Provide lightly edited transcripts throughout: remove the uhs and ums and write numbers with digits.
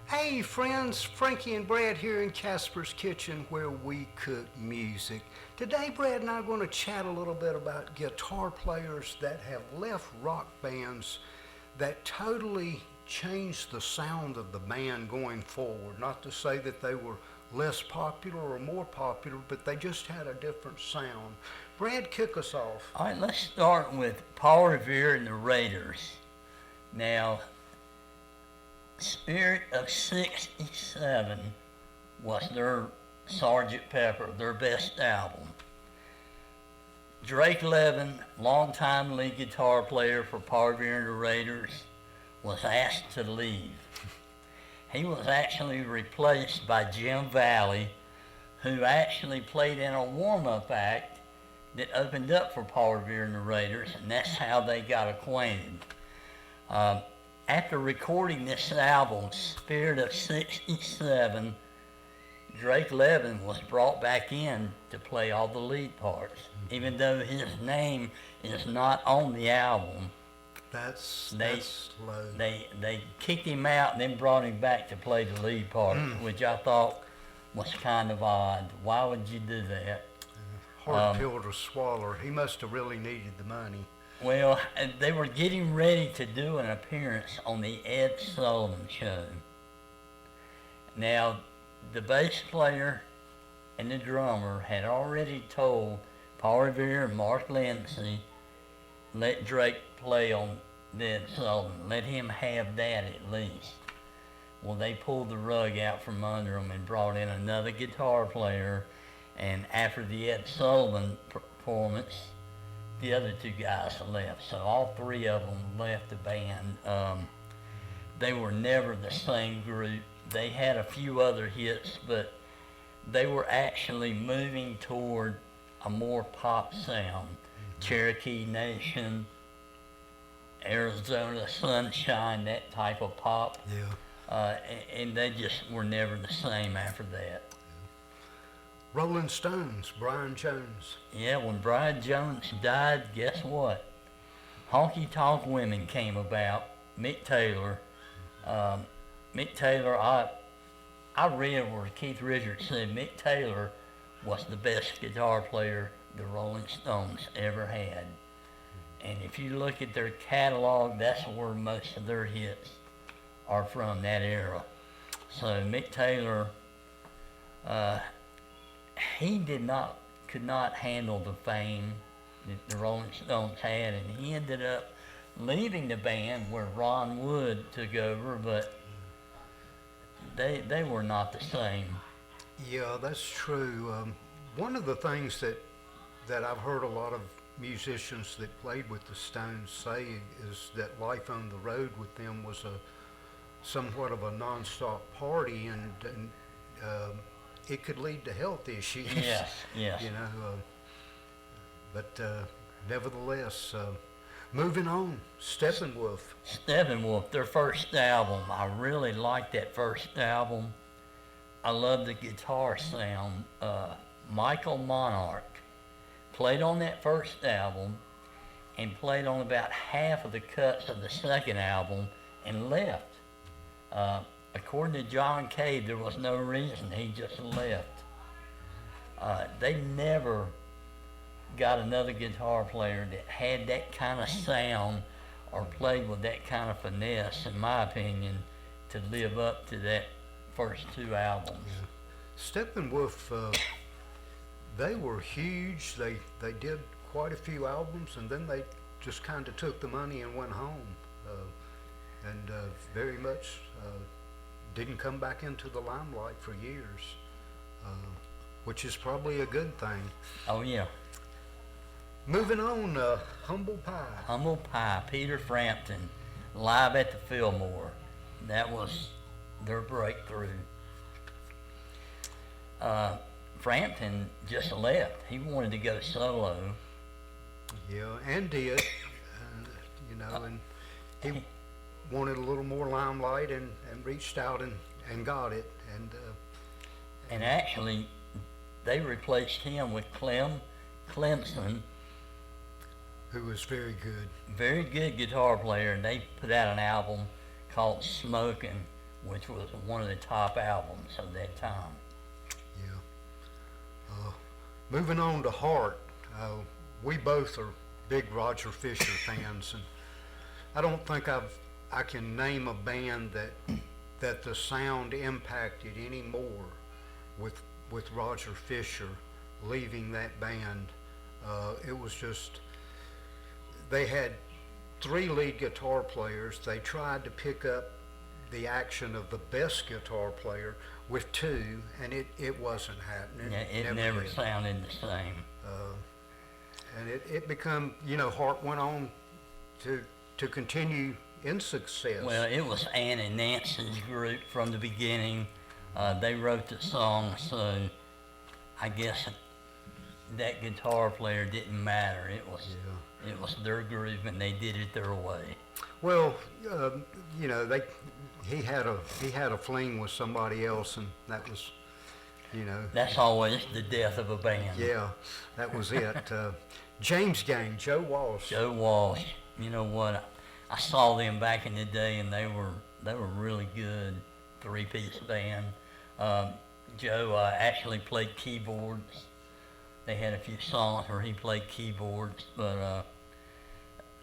Hey friends, Frankie and Brad here in Casper's Kitchen where we cook music. Today Brad and I are going to chat a little bit about guitar players that have left rock bands that totally changed the sound of the band going forward. Not to say that they were less popular or more popular, but they just had a different sound. Brad, kick us off. All right, let's start with Paul Revere and the Raiders. Now, Spirit of 67 was their Sgt. Pepper, their best album. Drake Levin, longtime lead guitar player for Paul Revere and the Raiders, was asked to leave. He was actually replaced by Jim Valley, who actually played in a warm-up act that opened up for Paul Revere and the Raiders, and that's how they got acquainted. After recording this album, Spirit of 67, Drake Levin was brought back in to play all the lead parts, even though his name is not on the album. That's low. They kicked him out and then brought him back to play the lead part, which I thought was kind of odd. Why would you do that? Hard pill to swallow. He must have really needed the money. Well, they were getting ready to do an appearance on the Ed Sullivan Show. Now, the bass player and the drummer had already told Paul Revere and Mark Lindsay, let Drake play on the Ed Sullivan. Let him have that at least. Well, they pulled the rug out from under them and brought in another guitar player. And after the Ed Sullivan performance, the other two guys left. So all three of them left the band. They were never the same group. They had a few other hits, but they were actually moving toward a more pop sound. Cherokee Nation, Arizona Sunshine, that type of pop. Yeah. And they just were never the same after that. Rolling Stones, Brian Jones. Yeah, when Brian Jones died, guess what? Honky Tonk Women came about. Mick Taylor. I read where Keith Richards said Mick Taylor was the best guitar player the Rolling Stones ever had. And if you look at their catalog, that's where most of their hits are from, that era. So Mick Taylor, he could not handle the fame that the Rolling Stones had, and he ended up leaving the band where Ron Wood took over, but they were not the same. Yeah, that's true. One of the things that I've heard a lot of musicians that played with the Stones say is that life on the road with them was somewhat of a non-stop party, and it could lead to health issues. Yes. You know, but nevertheless, moving on, Steppenwolf. Steppinwolf, their first album. I really liked that first album. I love the guitar sound. Michael Monarch played on that first album and played on about half of the cuts of the second album and left. According to John Cade, there was no reason. He just left. They never got another guitar player that had that kind of sound or played with that kind of finesse, in my opinion, to live up to that first two albums. Yeah. Steppenwolf, they were huge. They did quite a few albums, and then they just kind of took the money and went home, and very much didn't come back into the limelight for years, which is probably a good thing. Oh, yeah. Moving on, Humble Pie. Humble Pie, Peter Frampton, live at the Fillmore. That was their breakthrough. Frampton just left. He wanted to go solo. Yeah, and did, and he wanted a little more limelight and reached out and got it. And actually, they replaced him with Clem Clemson, who was very good. very good guitar player, and they put out an album called Smokin', which was one of the top albums of that time. Yeah. Moving on to Hart, we both are big Roger Fisher fans, and I don't think I can name a band that the sound impacted any more with Roger Fisher leaving that band. It was just, they had 3 lead guitar players. They tried to pick up the action of the best guitar player with 2, and it wasn't happening. Yeah, it never sounded the same. And it become, Hart went on to continue in success. Well, it was Ann and Nancy's group from the beginning. They wrote the song, so I guess that guitar player didn't matter. It was their group, and they did it their way. Well, he had a fling with somebody else, and that was, That's always the death of a band. Yeah, that was it. James Gang, Joe Walsh. Joe Walsh. You know what? I saw them back in the day, and they were really good 3-piece band. Joe actually played keyboards. They had a few songs where he played keyboards, but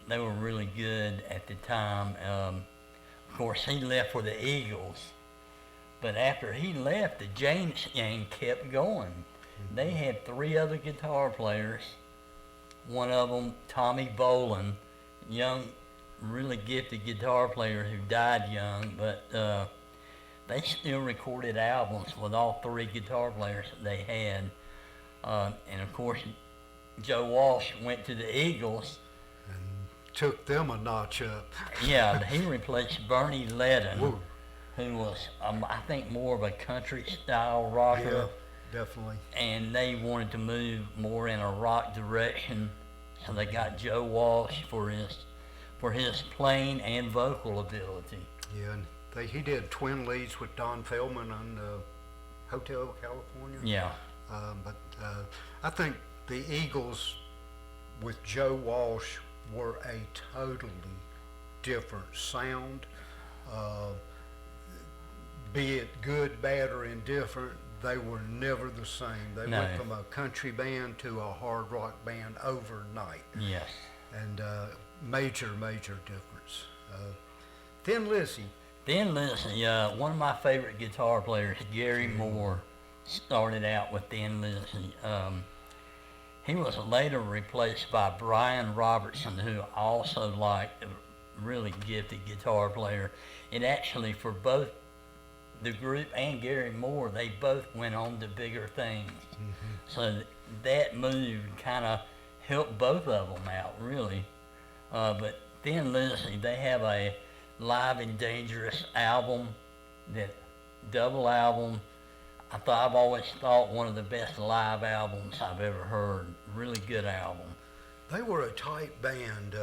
they were really good at the time. Of course, he left for the Eagles, but after he left, the James Gang kept going. They had 3 other guitar players. One of them, Tommy Bolin, young, really gifted guitar player who died young, but they still recorded albums with all 3 guitar players that they had. And of course, Joe Walsh went to the Eagles. And took them a notch up. Yeah, he replaced Bernie Ledden, who was, I think, more of a country-style rocker. Yeah, definitely. And they wanted to move more in a rock direction, so they got Joe Walsh for his playing and vocal ability. Yeah, and he did twin leads with Don Feldman on Hotel California. Yeah. But I think the Eagles with Joe Walsh were a totally different sound. Be it good, bad, or indifferent, they were never the same. They went from a country band to a hard rock band overnight. Yes. And major difference. Thin Lizzy. Thin Lizzy, one of my favorite guitar players, Gary Moore, started out with Thin Lizzy. He was later replaced by Brian Robertson, who also liked a really gifted guitar player. And actually, for both the group and Gary Moore, they both went on to bigger things. Mm-hmm. So that move kind of helped both of them out, really. But Thin Lizzy, they have a Live and Dangerous album, that double album. I've always thought one of the best live albums I've ever heard. Really good album. They were a tight band,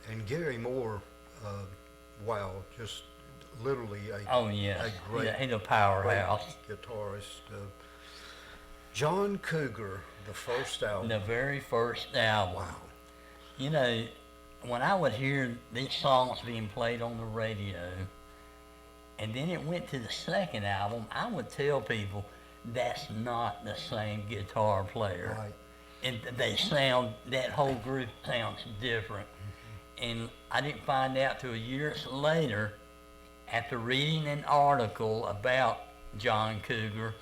and Gary Moore, wow, just literally a great, he's a powerhouse. Great guitarist. John Cougar, the first album. The very first album. Wow. You know, when I would hear these songs being played on the radio, and then it went to the second album, I would tell people that's not the same guitar player. Right. And that whole group sounds different. Mm-hmm. And I didn't find out till years later, after reading an article about John Cougar,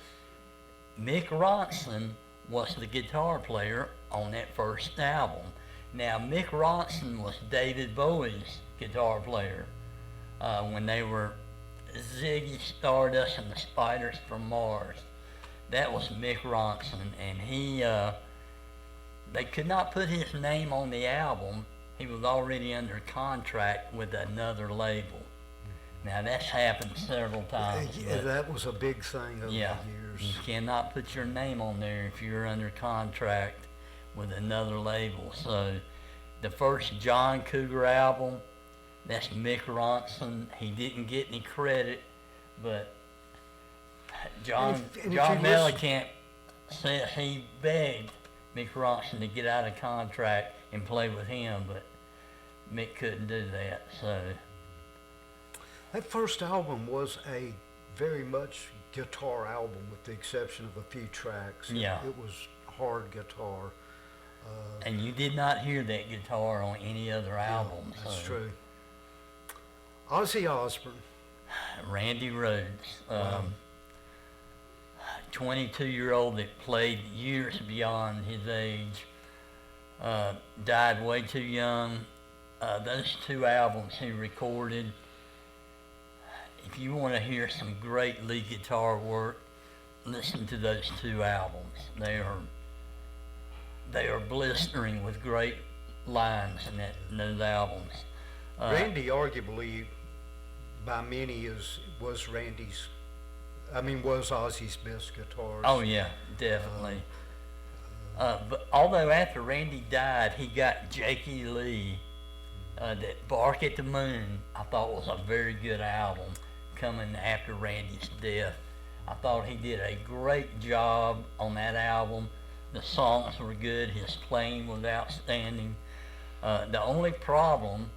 Mick Ronson was the guitar player on that first album. Now, Mick Ronson was David Bowie's guitar player when they were Ziggy Stardust and the Spiders from Mars. That was Mick Ronson, and they could not put his name on the album. He was already under contract with another label. Now, that's happened several times. Yeah, that was a big thing over the years. You cannot put your name on there if you're under contract with another label. So the first John Cougar album, that's Mick Ronson. He didn't get any credit, but John Mellencamp said he begged Mick Ronson to get out of contract and play with him, but Mick couldn't do that. So That first album was a very much guitar album, with the exception of a few tracks. Yeah. It was hard guitar. And you did not hear that guitar on any other album. That's so. true. Ozzy Osbourne. Randy Rhoads, Wow. 22-year-old that played years beyond his age, died way too young. Those two albums he recorded, if you want to hear some great lead guitar work, listen to those two albums. They are blistering with great lines in those albums. Randy, arguably, by many, was Ozzy's best guitarist. Oh yeah, definitely. But although after Randy died, he got Jakey Lee, that Bark at the Moon, I thought was a very good album coming after Randy's death. I thought he did a great job on that album. The songs were good, his playing was outstanding. The only problem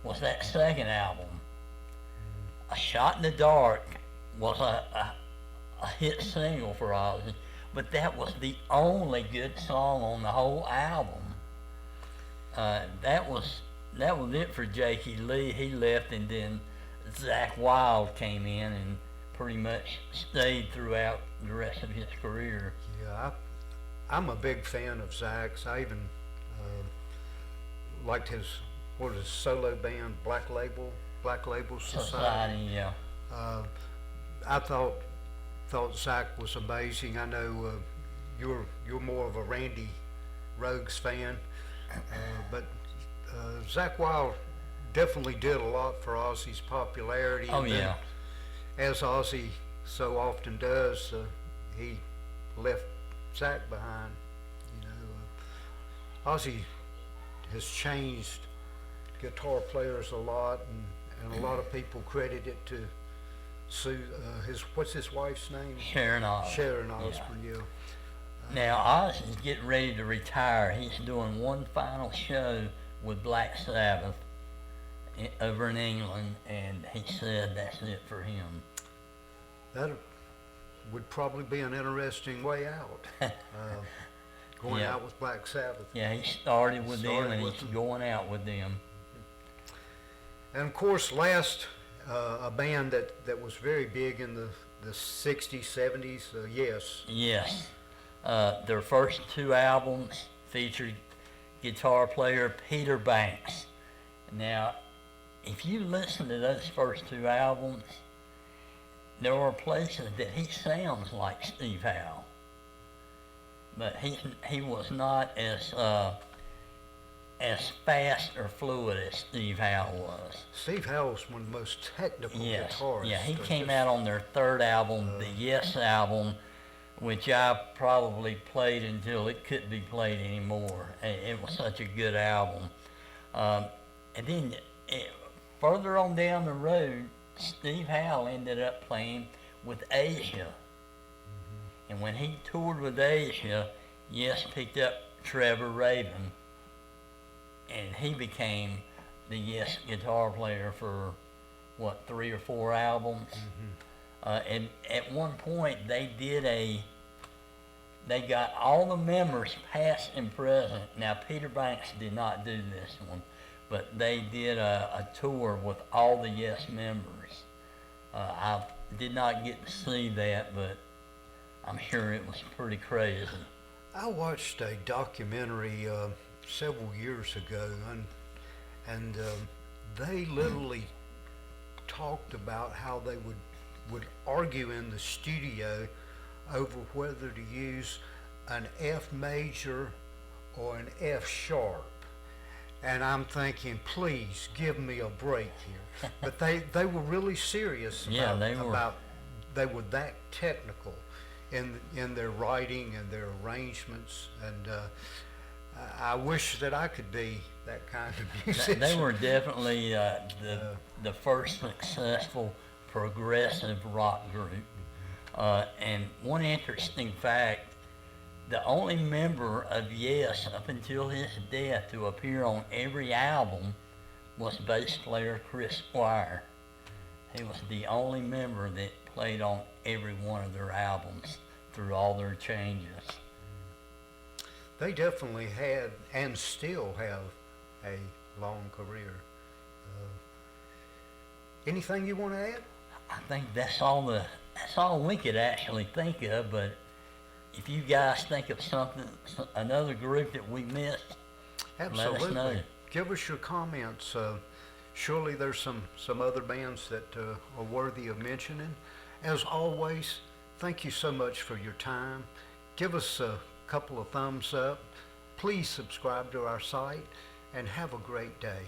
was that second album. A Shot in the Dark was a hit single for Ozzy, but that was the only good song on the whole album. That was it for Jakey Lee. He left, and then Zakk Wylde came in and pretty much stayed throughout the rest of his career. Yeah, I'm a big fan of Zack's. I even liked his solo band, Black Label Society. Yeah. I thought Zakk was amazing. I know you're more of a Randy Rhoads fan, but Zakk Wylde definitely did a lot for Ozzy's popularity. Oh and then, yeah. as Ozzy so often does, he left Zakk behind. Ozzy has changed guitar players a lot, and a lot of people credit it to what's his wife's name? Sharon Osbourne. Sharon Osbourne, yeah. Now Ozzy's getting ready to retire. He's doing one final show with Black Sabbath over in England, and he said that's it for him. That would probably be an interesting way out. Going Yeah. out with Black Sabbath. Yeah, he started with them, Started and with he's them. going out with them. And of course, a band that was very big in the 60s, 70s, Yes. Yes. Their first two albums featured guitar player Peter Banks. Now, if you listen to those first two albums, there are places that he sounds like Steve Howe. But he was not as fast or fluid as Steve Howe was. Steve Howe was one of the most technical Yes. guitarists. Yeah, he They're came just- out on their third album, the Yes album, which I probably played until it couldn't be played anymore. It was such a good album. And then further on down the road, Steve Howe ended up playing with Asia. And when he toured with Asia, Yes picked up Trevor Rabin, and he became the Yes guitar player for, 3 or 4 albums? And at one point, they got all the members, past and present. Now, Peter Banks did not do this one, but they did a tour with all the Yes members. I did not get to see that, but I'm sure it was pretty crazy. I watched a documentary several years ago, and they literally talked about how they would argue in the studio over whether to use an F major or an F sharp. And I'm thinking, please give me a break here. But they were really serious Yeah, about, they were. they were that technical in their writing and their arrangements, and I wish that I could be that kind of musician. They were definitely the first successful progressive rock group. And one interesting fact, the only member of Yes up until his death to appear on every album was bass player Chris Squire. He was the only member that played on every one of their albums through all their changes. They definitely had and still have a long career. Anything you want to add? I think that's all we could actually think of, but if you guys think of something, another group that we missed, Absolutely. let us know. Give us your comments. Surely there's some other bands that are worthy of mentioning. As always, thank you so much for your time. Give us a couple of thumbs up. Please subscribe to our site and have a great day.